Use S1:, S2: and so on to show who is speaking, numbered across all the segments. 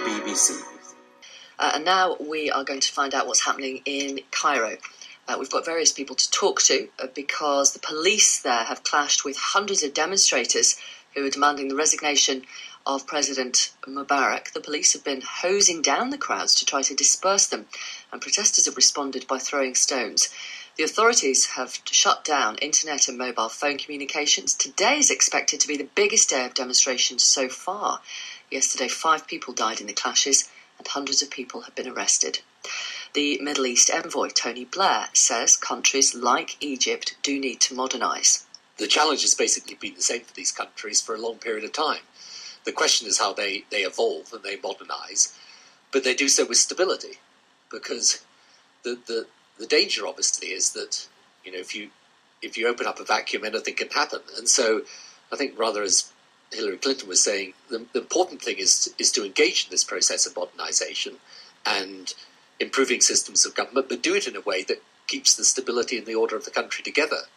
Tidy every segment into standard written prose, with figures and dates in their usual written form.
S1: BBC.
S2: And now we are going to find out what's happening in Cairo. We've got various people to talk to because the police there have clashed with hundreds of demonstrators who are demanding the resignation of President Mubarak. The police have been hosing down the crowds to try to disperse them, and protesters have responded by throwing stones. The authorities have shut down internet and mobile phone communications. Today is expected to be the biggest day of demonstrations so far. Yesterday, 5 people died in the clashes and hundreds of people have been arrested. The Middle East envoy, Tony Blair, says countries like Egypt do need to modernise.
S3: The challenge has basically been the same for these countries for a long period of time. The question is how they evolve and they modernise, but they do so with stability, because the danger obviously is that, you know, if you open up a vacuum, anything can happen. And so I think, rather as Hillary Clinton was saying, the important thing is to engage in this process of modernisation and improving systems of government, but do it in a way that keeps the stability and the order of the country together.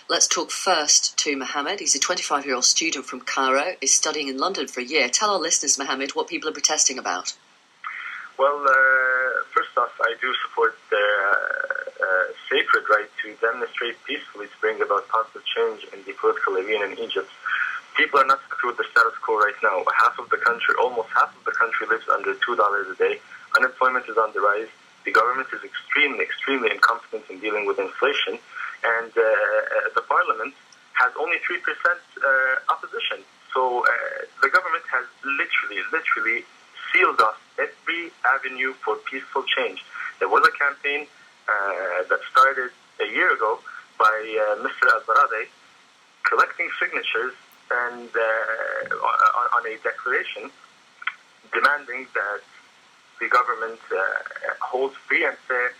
S2: Let's talk first to Mohammed. He's a 25-year-old student from Cairo, is studying in London for a year. Tell our listeners, Mohammed, what people are protesting about.
S4: Well, first off, I do support the sacred right to demonstrate peacefully to bring about positive change in the political arena in Egypt. People are not happy with the status quo right now. Almost half of the country lives under $2 a day. Unemployment is on the rise. The government is extremely incompetent in dealing with inflation. And the parliament has only 3% opposition. So the government has literally sealed off every avenue for peaceful change. There was a campaign that started a year ago by Mr. Al-Baradei collecting signatures and on a declaration demanding that the government holds free and fair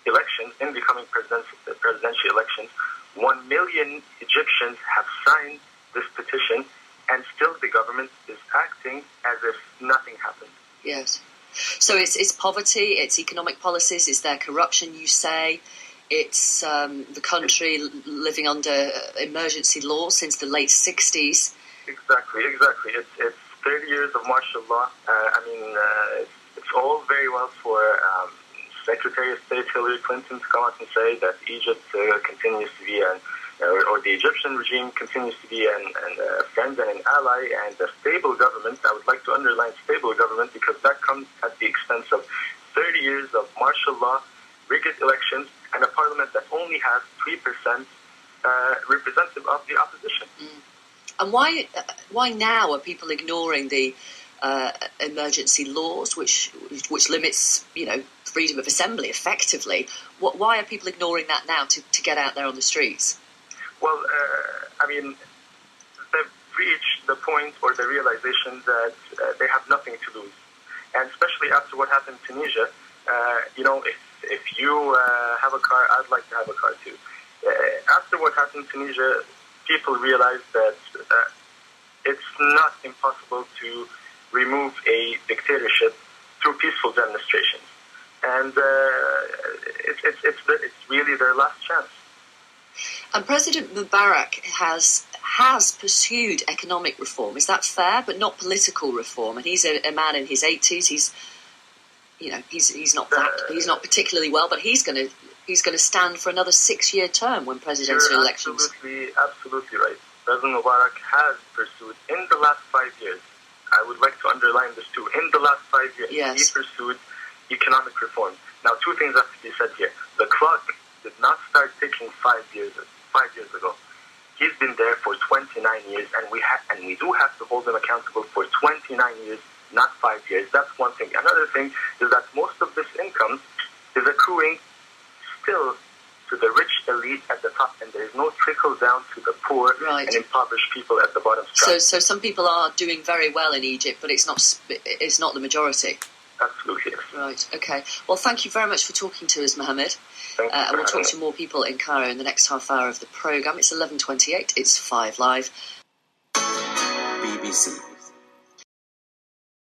S4: elections in the coming presidential elections. 1 million Egyptians have signed this petition, and still the government is acting as if nothing happened.
S2: Yes. So it's poverty, it's economic policies, it's their corruption, you say. It's the country living under emergency law since the late 60s.
S4: Exactly. It's 30 years of martial law. It's all very well for Secretary of State Hillary Clinton to come out and say that Egypt continues to be or the Egyptian regime continues to be a friend and an ally and a stable government. I would like to underline stable government, because that comes at the expense of 30 years of martial law, rigged elections, and a parliament that only has 3% representative of the opposition.
S2: And why now are people ignoring the emergency laws, which limits, freedom of assembly effectively? Why are people ignoring that now to get out there on the streets?
S4: Well, they've reached the point or the realization that they have nothing to lose, and especially after what happened in Tunisia. If you have a car, I'd like to have a car too. After what happened in Tunisia, people realized that it's not impossible to remove a dictatorship through peaceful demonstrations, and it's really their last chance.
S2: And President Mubarak has pursued economic reform. Is that fair? But not political reform. And he's a man in his 80s. He's not particularly well, but he's going to stand for another 6-year term when presidential elections.
S4: Absolutely right. President Mubarak has pursued in the last 5 years. I would like to underline this too. In the last 5 years,
S2: yes,
S4: he pursued economic reform. Now, 2 things have to be said here. The clock did not start ticking 5 years ago. He's been there for 29 years, and we do have to hold him accountable for 29 years, not 5 years. That's one thing. Another thing is that most of this income is accruing still to the rich elite at the top, and there is no trickle down to the poor and impoverished people at the bottom.
S2: So some people are doing very well in Egypt, but it's not the majority.
S4: Absolutely. Yes.
S2: Right. Okay. Well, thank you very much for talking to us, Mohammed. And we'll talk to more people in Cairo in the next half hour of the programme. It's 11:28. It's 5 Live.
S1: BBC.